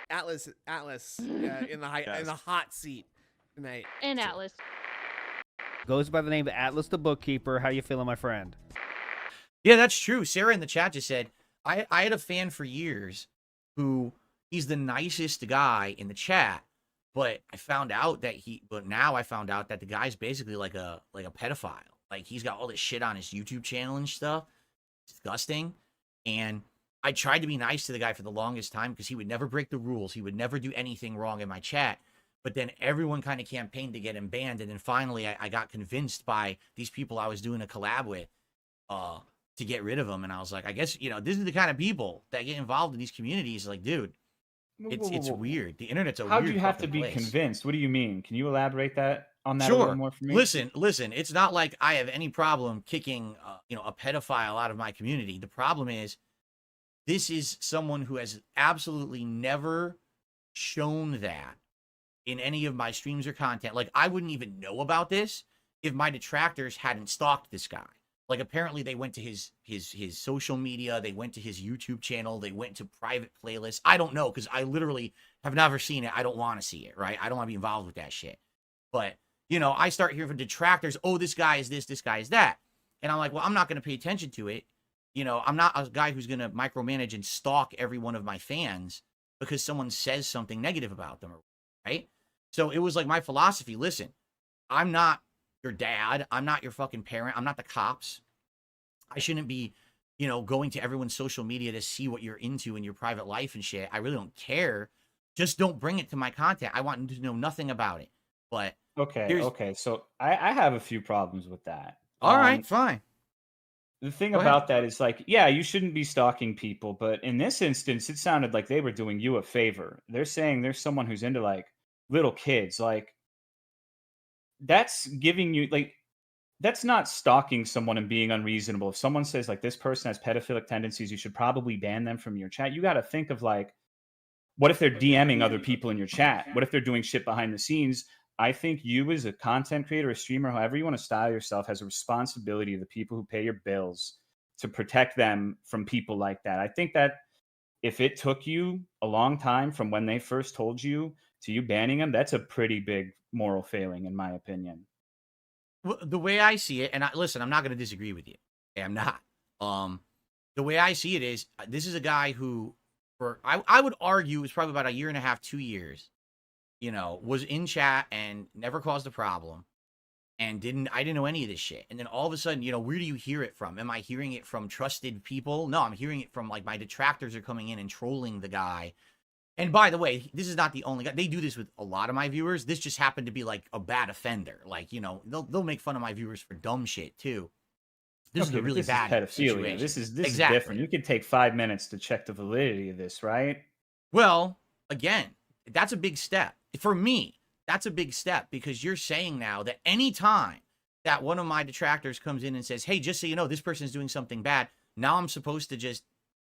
Atlas in the hot seat tonight. And Atlas. Goes by the name of Atlas the Bookkeeper. How you feeling, my friend? Yeah, that's true. Sarah in the chat just said, I had a fan for years who he's the nicest guy in the chat, but now I found out that the guy's basically like a pedophile. Like he's got all this shit on his YouTube channel and stuff. It's disgusting. And I tried to be nice to the guy for the longest time because he would never break the rules. He would never do anything wrong in my chat. But then everyone kind of campaigned to get him banned. And then finally I got convinced by these people I was doing a collab with to get rid of him. And I was like, I guess, this is the kind of people that get involved in these communities. Like, dude, it's weird. The internet's a weird How do you have to be place. Convinced? What do you mean? Can you elaborate on that a Sure. little more for me? Listen, it's not like I have any problem kicking, a pedophile out of my community. The problem is this is someone who has absolutely never shown that in any of my streams or content. Like, I wouldn't even know about this if my detractors hadn't stalked this guy. Like, apparently they went to his social media, they went to his YouTube channel, they went to private playlists. I don't know, because I literally have never seen it. I don't want to see it, right? I don't want to be involved with that shit. But, I start hearing from detractors, oh, this guy is this guy is that. And I'm like, well, I'm not going to pay attention to it. I'm not a guy who's going to micromanage and stalk every one of my fans because someone says something negative about them, right? So it was like my philosophy. Listen, I'm not your dad. I'm not your fucking parent. I'm not the cops. I shouldn't be, going to everyone's social media to see what you're into in your private life and shit. I really don't care. Just don't bring it to my content. I want to know nothing about it. But okay. So I have a few problems with that. All right, fine. The thing Go about ahead. that is like, yeah, you shouldn't be stalking people, but in this instance, it sounded like they were doing you a favor. They're saying there's someone who's into like little kids, like that's giving you like that's not stalking someone and being unreasonable. If someone says like this person has pedophilic tendencies, you should probably ban them from your chat. You got to think of like, what if they're DMing other people in your chat? What if they're doing shit behind the scenes? I think you as a content creator, a streamer, however you want to style yourself, has a responsibility to the people who pay your bills to protect them from people like that. I think that if it took you a long time from when they first told you to you banning them, that's a pretty big moral failing, in my opinion. Well, the way I see it, and listen, I'm not going to disagree with you. Okay, I'm not. The way I see it is, this is a guy who, I would argue, was probably about a year and a half, 2 years, was in chat and never caused a problem, and I didn't know any of this shit. And then all of a sudden, where do you hear it from? Am I hearing it from trusted people? No, I'm hearing it from like my detractors are coming in and trolling the guy. And by the way, this is not the only guy. They do this with a lot of my viewers. This just happened to be like a bad offender. Like, they'll make fun of my viewers for dumb shit too. This is a really bad pedophilia. situation. This is exactly different. You can take 5 minutes to check the validity of this, right? Well, again, that's a big step. For me, that's a big step because you're saying now that any time that one of my detractors comes in and says, hey, just so you know, this person is doing something bad, now I'm supposed to just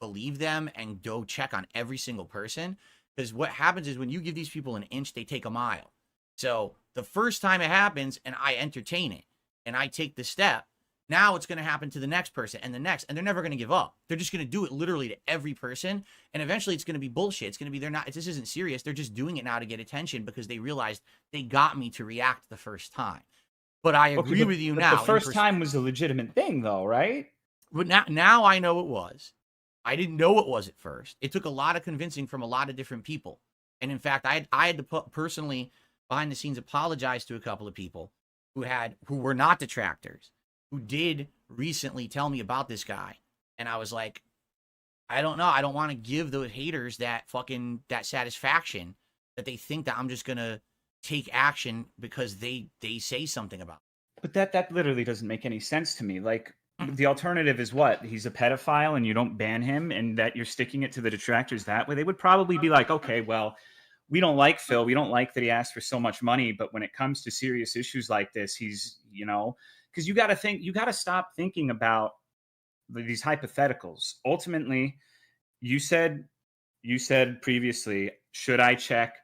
believe them and go check on every single person. Because what happens is when you give these people an inch, they take a mile. So the first time it happens and I entertain it and I take the step, now it's going to happen to the next person and the next, and they're never going to give up. They're just going to do it literally to every person. And eventually it's going to be bullshit. It's going to be, this isn't serious. They're just doing it now to get attention because they realized they got me to react the first time. But I agree with you now. The first time was a legitimate thing though, right? But now I know it was. I didn't know it was at first. It took a lot of convincing from a lot of different people. And in fact, I had to personally behind the scenes apologize to a couple of people who were not detractors, who did recently tell me about this guy. And I was like, I don't know. I don't want to give those haters that satisfaction that they think that I'm just going to take action because they say something about it. But that literally doesn't make any sense to me. Like, the alternative is what? He's a pedophile and you don't ban him, and that you're sticking it to the detractors that way. They would probably be like, okay, well, we don't like Phil. We don't like that he asked for so much money. But when it comes to serious issues like this, he's, because you got to stop thinking about these hypotheticals. Ultimately, you said previously, should I check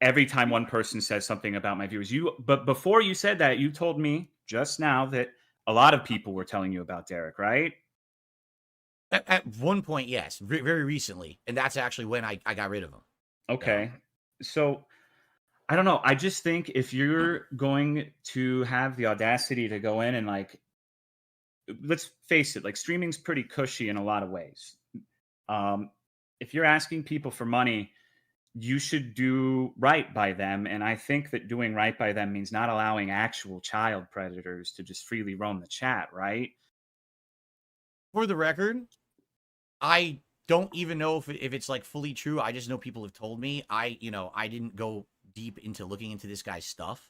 every time one person says something about my viewers? But before you said that, you told me just now that a lot of people were telling you about Derich, right? At one point, yes, very recently. And that's actually when I got rid of him. Okay. So I don't know. I just think if you're going to have the audacity to go in and like, let's face it, like streaming's pretty cushy in a lot of ways. Um, if you're asking people for money, you should do right by them. And I think that doing right by them means not allowing actual child predators to just freely roam the chat, right? For the record, I don't even know if it's like fully true. I just know people have told me. I didn't go deep into looking into this guy's stuff.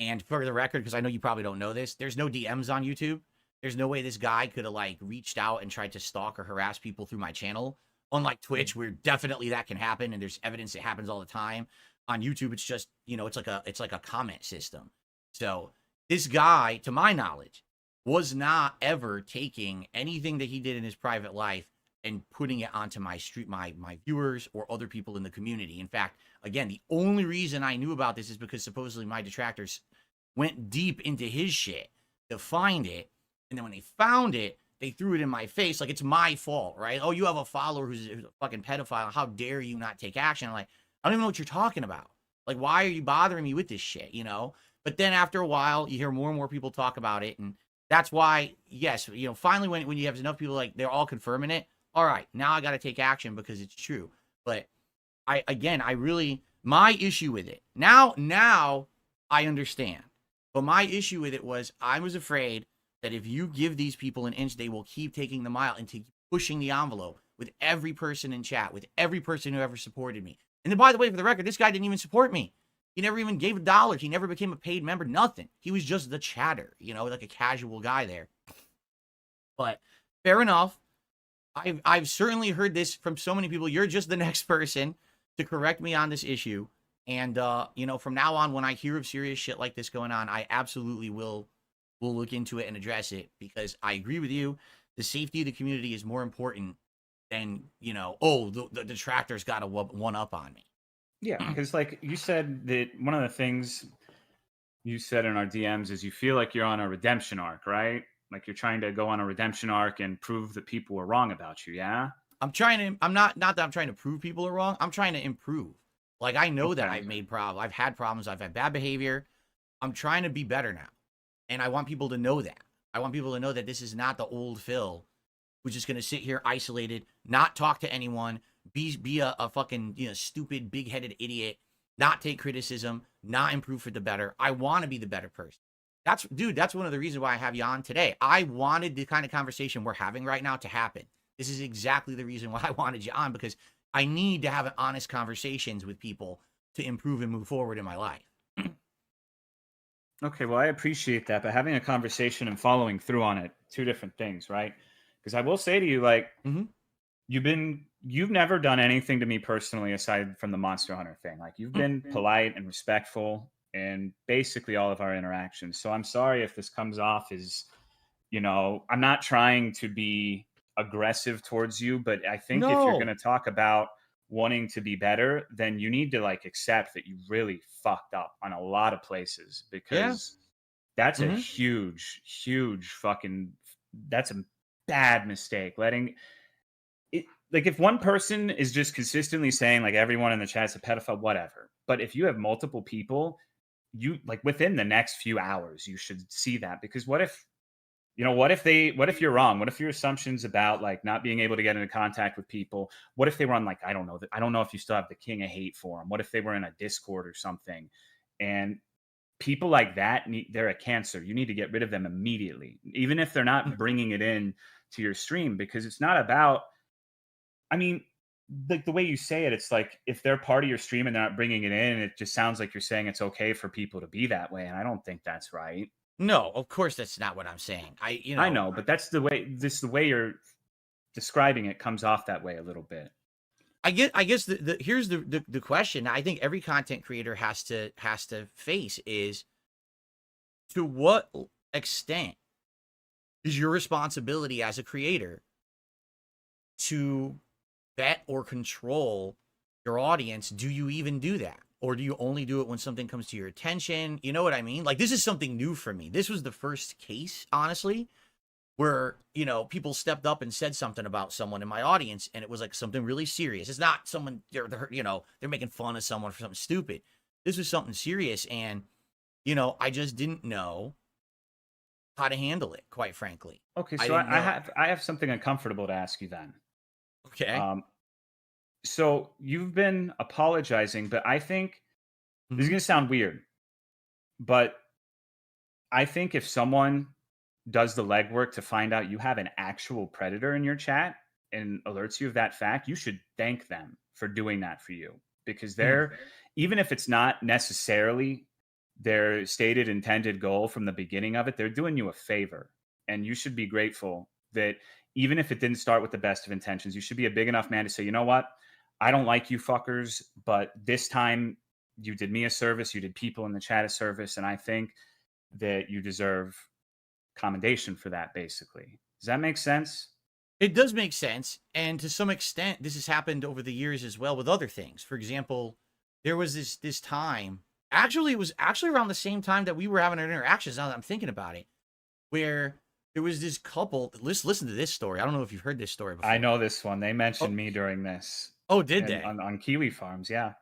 And for the record, because I know you probably don't know this, there's no DMs on YouTube. There's no way this guy could have like reached out and tried to stalk or harass people through my channel. Unlike Twitch, where definitely that can happen, and there's evidence it happens all the time. On YouTube, it's just, it's like a comment system. So this guy, to my knowledge, was not ever taking anything that he did in his private life and putting it onto my street, my viewers or other people in the community. In fact, again, the only reason I knew about this is because supposedly my detractors went deep into his shit to find it. And then when they found it, they threw it in my face like it's my fault, right? Oh, you have a follower who's a fucking pedophile. How dare you not take action? I'm like, I don't even know what you're talking about. Like, why are you bothering me with this shit, But then after a while, you hear more and more people talk about it. And that's why, yes, finally when you have enough people, like, they're all confirming it. All right, now I got to take action because it's true. But my issue with it, now I understand. But my issue with it was I was afraid that if you give these people an inch, they will keep taking the mile and keep pushing the envelope with every person in chat, with every person who ever supported me. And then, by the way, for the record, this guy didn't even support me. He never even gave $1. He never became a paid member, nothing. He was just the chatter, like a casual guy there. But fair enough. I've certainly heard this from so many people. You're just the next person to correct me on this issue. And, from now on, when I hear of serious shit like this going on, I absolutely will look into it and address it, because I agree with you. The safety of the community is more important than, the detractors got a one up on me. Yeah, because like you said, that one of the things you said in our DMs is you feel like you're on a redemption arc, right? Like you're trying to go on a redemption arc and prove that people were wrong about you, yeah? I'm not that I'm trying to prove people are wrong. I'm trying to improve. Like, I know that I've made problems. I've had problems. I've had bad behavior. I'm trying to be better now. And I want people to know that. I want people to know that this is not the old Phil who's just going to sit here isolated, not talk to anyone, be a fucking, stupid, big-headed idiot, not take criticism, not improve for the better. I want to be the better person. That's one of the reasons why I have you on today. I wanted the kind of conversation we're having right now to happen. This is exactly the reason why I wanted you on, because I need to have honest conversations with people to improve and move forward in my life. Okay, well, I appreciate that, but having a conversation and following through on it, two different things, right? Because I will say to you, like, you've never done anything to me personally aside from the Monster Hunter thing. Like, you've been polite and respectful in basically all of our interactions. So I'm sorry if this comes off as, I'm not trying to be aggressive towards you, but I think if you're going to talk about wanting to be better, then you need to like accept that you really fucked up on a lot of places, because that's a huge fucking, that's a bad mistake. Letting it, like, if one person is just consistently saying like everyone in the chat's a pedophile, whatever, but if you have multiple people, you like within the next few hours you should see that. Because what if you're wrong? What if your assumptions about like not being able to get into contact with people, what if they were on like, I don't know if you still have the King of Hate forum. What if they were in a Discord or something? And people like that, they're a cancer. You need to get rid of them immediately, even if they're not bringing it in to your stream, because it's not about, I mean, like the way you say it, it's like if they're part of your stream and they're not bringing it in, it just sounds like you're saying it's okay for people to be that way. And I don't think that's right. No, of course that's not what I'm saying. I know, but that's the way you're describing it comes off that way a little bit. I guess here's the question I think every content creator has to face is, to what extent is your responsibility as a creator to vet or control your audience? Do you even do that? Or do you only do it when something comes to your attention? You know what I mean? Like, this is something new for me. This was the first case, honestly, where, you know, people stepped up and said something about someone in my audience, and it was like something really serious. It's not someone they're you know, they're making fun of someone for something stupid. This was something serious, and you know, I just didn't know how to handle it, quite frankly. Okay, I so didn't know. I have something uncomfortable to ask you then. Okay. Um, so you've been apologizing, but I think this is Mhm. gonna sound weird, but I think if someone does the legwork to find out you have an actual predator in your chat and alerts you of that fact, you should thank them for doing that for you because Mm. they're, even if it's not necessarily their stated intended goal from the beginning of it, they're doing you a favor. And you should be grateful that even if it didn't start with the best of intentions, you should be a big enough man to say, you know what? I don't like you fuckers, but this time you did me a service, you did people in the chat a service, and I think that you deserve commendation for that, basically. Does that make sense? It does make sense, and to some extent, this has happened over the years as well with other things. For example, there was this time. Actually, it was actually around the same time that we were having our interactions. Now that I'm thinking about it, where there was this couple. Listen to this story. I don't know if you've heard this story before. I know this one. They mentioned Oh, me during this oh, did and they? on Kiwi Farms. Yeah.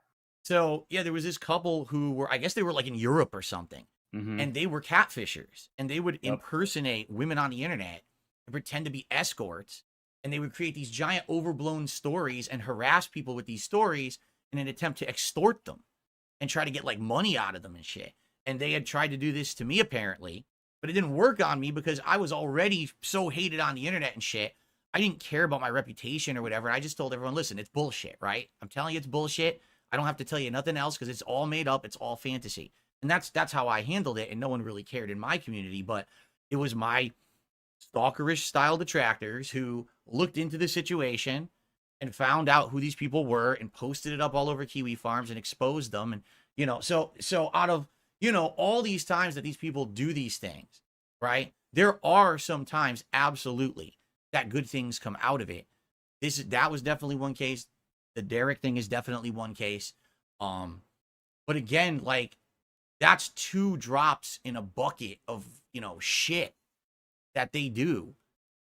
So yeah, there was this couple who were, I guess they were like in Europe or something, Mm-hmm. and they were catfishers, and they would Yep. impersonate women on the internet and pretend to be escorts, and they would create these giant overblown stories and harass people with these stories in an attempt to extort them and try to get like money out of them and shit. And they had tried to do this to me apparently, but it didn't work on me because I was already so hated on the internet and shit. I didn't care about my reputation or whatever. I just told everyone, listen, it's bullshit, right? I'm telling you it's bullshit. I don't have to tell you nothing else because it's all made up. It's all fantasy. And that's how I handled it. And no one really cared in my community, but it was my stalkerish style detractors who looked into the situation and found out who these people were and posted it up all over Kiwi Farms and exposed them. And, you know, so out of, you know, all these times that these people do these things, right? There are some times absolutely that good things come out of it. That was definitely one case. The Derich thing is definitely one case. But again, like that's 2 drops in a bucket of, you know, shit that they do,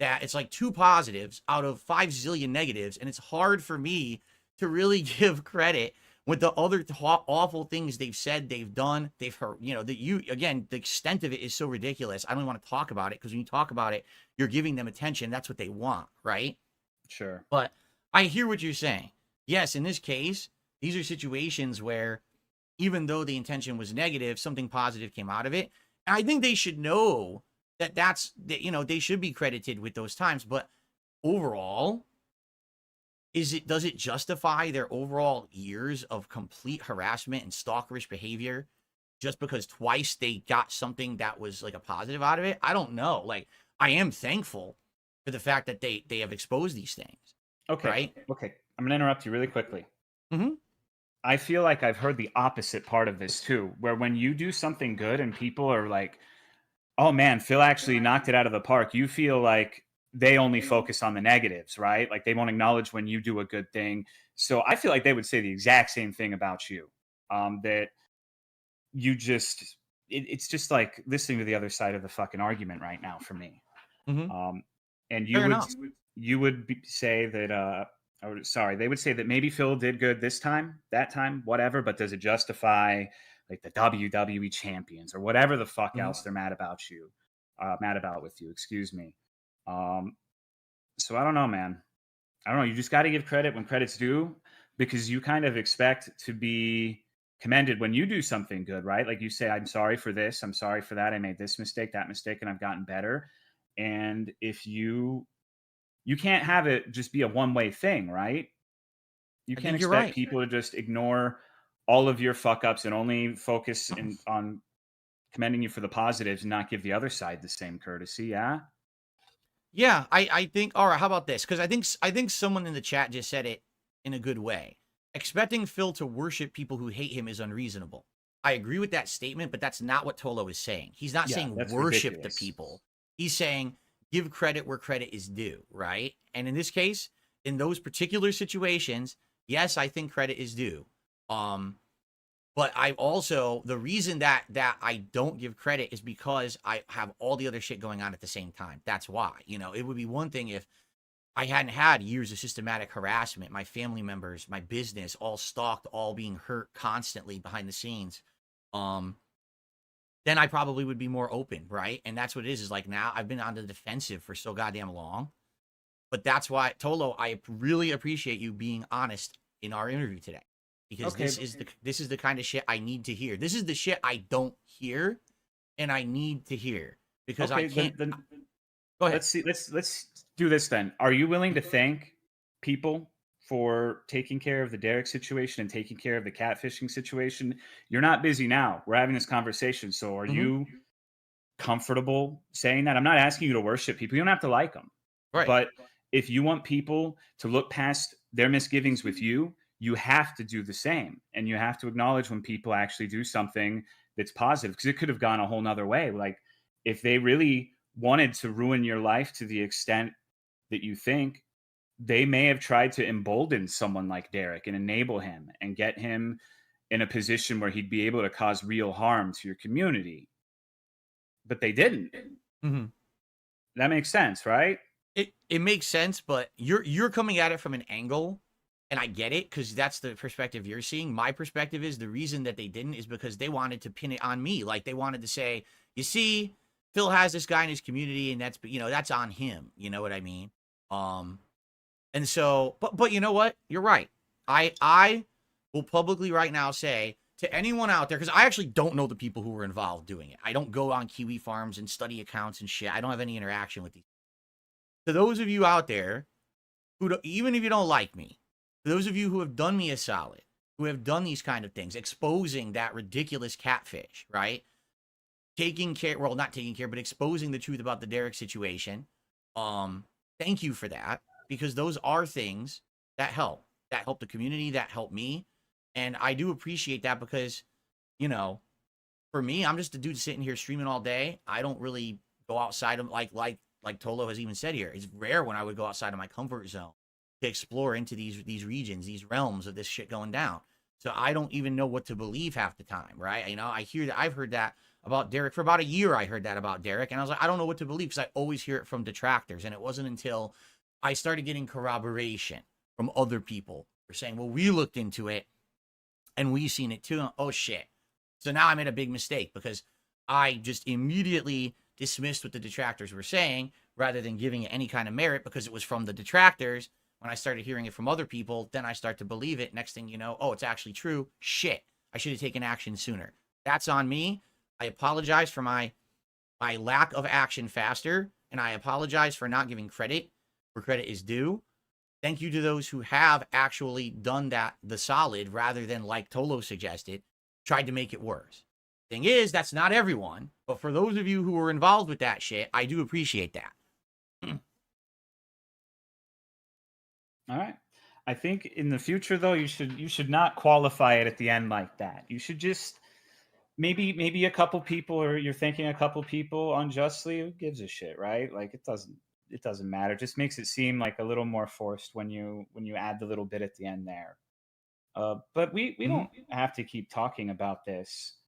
that it's like 2 positives out of 5 zillion negatives, and it's hard for me to really give credit with the other awful things they've said, they've done, they've heard. You know, that you again, the extent of it is so ridiculous. I don't even want to talk about it because when you talk about it, you're giving them attention. That's what they want, right? Sure. But I hear what you're saying. Yes, in this case, these are situations where even though the intention was negative, something positive came out of it. And I think they should know that you know, they should be credited with those times. But overall, does it justify their overall years of complete harassment and stalkerish behavior just because twice they got something that was like a positive out of it? I don't know. Like, I am thankful for the fact that they have exposed these things. Okay. Right? Okay. I'm going to interrupt you really quickly. Mm-hmm. I feel like I've heard the opposite part of this too, where when you do something good and people are like, oh man, Phil actually knocked it out of the park, you feel like they only focus on the negatives, right? Like they won't acknowledge when you do a good thing. So I feel like they would say the exact same thing about you. That you just, it's just like listening to the other side of the fucking argument right now for me. Mm-hmm. And Fair enough. you would say that, sorry, they would say that maybe Phil did good this time, that time, whatever, but does it justify like the WWE champions or whatever the fuck else they're mad about with you, excuse me. So I don't know, man. I don't know. You just got to give credit when credit's due because you kind of expect to be commended when you do something good, right? Like you say, I'm sorry for this. I'm sorry for that. I made this mistake, that mistake, and I've gotten better. And if you can't have it just be a one-way thing, right? You I can't think you're expect right. people to just ignore all of your fuck ups and only focus on commending you for the positives and not give the other side the same courtesy. Yeah. Yeah, I think. All right, how about this? Because I think someone in the chat just said it in a good way. Expecting Phil to worship people who hate him is unreasonable. I agree with that statement, but that's not what Tolo is saying. He's not saying That's worship ridiculous. the people. He's saying give credit where credit is due, right? And in this case, in those particular situations, yes, I think credit is due. But I also, the reason that I don't give credit is because I have all the other shit going on at the same time. That's why. It would be one thing if I hadn't had years of systematic harassment, my family members, my business, all stalked, all being hurt constantly behind the scenes. Then I probably would be more open, right? And that's what it is like now I've been on the defensive for so goddamn long. But that's why, Tolo, I really appreciate you being honest in our interview today. Because this is the kind of shit I need to hear. This is the shit I don't hear and I need to hear. Because I can't. Go ahead. Let's see. Let's do this then. Are you willing to thank people for taking care of the Derich situation and taking care of the catfishing situation? You're not busy now. We're having this conversation. So are you comfortable saying that? I'm not asking you to worship people. You don't have to like them. Right. But if you want people to look past their misgivings with you, you have to do the same. And you have to acknowledge when people actually do something that's positive, because it could have gone a whole nother way. Like if they really wanted to ruin your life to the extent that you think, they may have tried to embolden someone like Derich and enable him and get him in a position where he'd be able to cause real harm to your community. But they didn't. That makes sense, right? It makes sense, but you're coming at it from an angle, and I get it, because that's the perspective you're seeing. My perspective is the reason that they didn't is because they wanted to pin it on me. Like they wanted to say, you see, Phil has this guy in his community, and that's on him. You know what I mean? And so, but you know what? You're right. I will publicly right now say to anyone out there, because I actually don't know the people who were involved doing it. I don't go on Kiwi farms and study accounts and shit. I don't have any interaction with these. To those of you out there who even if you don't like me, to those of you who have done me a solid, who have done these kind of things, exposing that ridiculous catfish, right? Taking care, well, not taking care, but exposing the truth about the Derich situation. Thank you for that, because those are things that help the community, that help me. And I do appreciate that because, for me, I'm just a dude sitting here streaming all day. I don't really go outside of like Tolo has even said here. It's rare when I would go outside of my comfort zone to explore into these regions, these realms of this shit going down. So I don't even know what to believe half the time, right? I hear that. I've heard that about Derich for about a year. I heard that about Derich, and I was like, I don't know what to believe, because I always hear it from detractors. And it wasn't until I started getting corroboration from other people who were saying, well, we looked into it and we seen it too. Oh shit. So now I made a big mistake because I just immediately dismissed what the detractors were saying rather than giving it any kind of merit because it was from the detractors. When I started hearing it from other people, then I start to believe it. Next thing you know, oh, it's actually true. Shit. I should have taken action sooner. That's on me. I apologize for my lack of action faster, and I apologize for not giving credit where credit is due. Thank you to those who have actually done the solid rather than, like Tolo suggested, tried to make it worse. Thing is, that's not everyone, but for those of you who were involved with that shit, I do appreciate that. All right. I think in the future, though, you should not qualify it at the end like that. You should just maybe a couple people, or you're thanking a couple people unjustly. Who gives a shit, right? Like it doesn't matter. It just makes it seem like a little more forced when you add the little bit at the end there. But we don't have to keep talking about this.